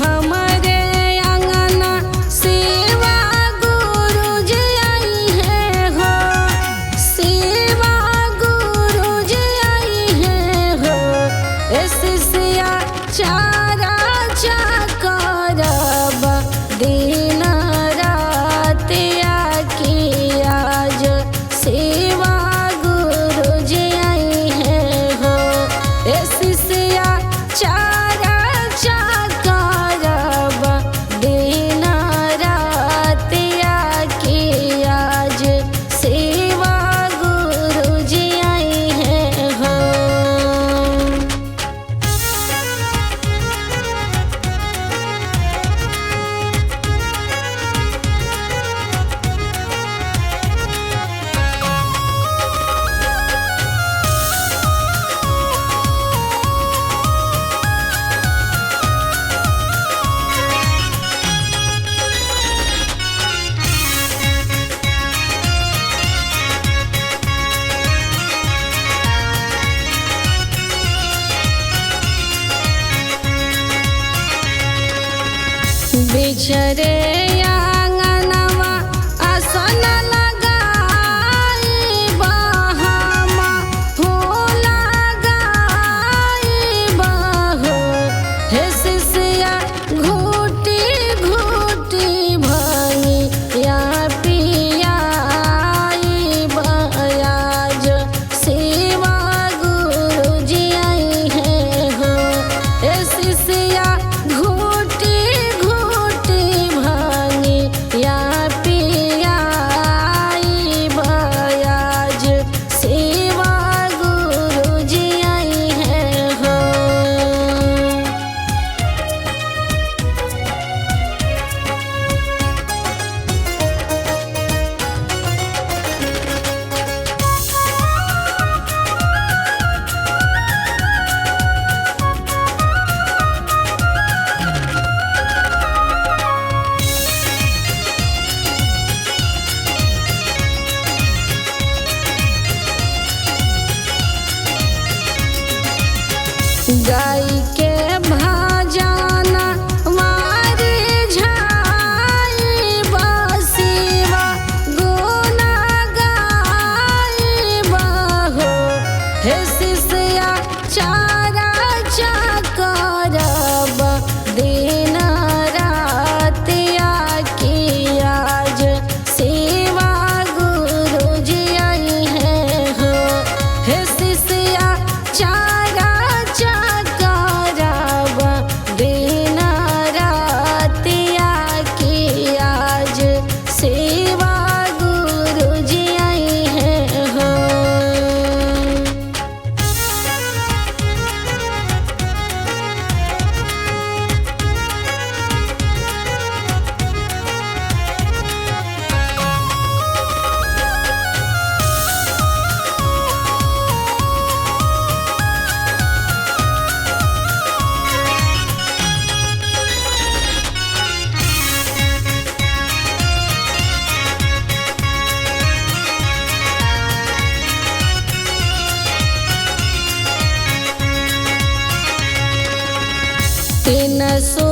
हमारे अंगना सेवा गुरुजी आई है हो, सेवा गुरुजी आई है हो। शिष्या चारा करब दिन रात आखी आज सेवा गुरुजी आई है हो। शिष्या चारा करब दिन रात आखी आज सेवा गुरुजी आई है हो। बिछरे आंगनवा आसन लगाई बहमा हो लगाई बहो। हे शिष्या घूटी घूटी भई या पियाई बयाज सेवा गुरुजी आई है हो। हे शिष्या घूटी घूटी भांगी या पियाई बयाज सेवा गुरुजी आई है हो। गाय के भजन मारी झाई बसिवा गुना गाई बहो। हे शिष्या चारा करब दिन रात आखी आज सेवा गुरुजी आई है हो। हे शिष्या चारा करब दिन रात आखी आज सेवा गुरुजी आई है हो। तीन सो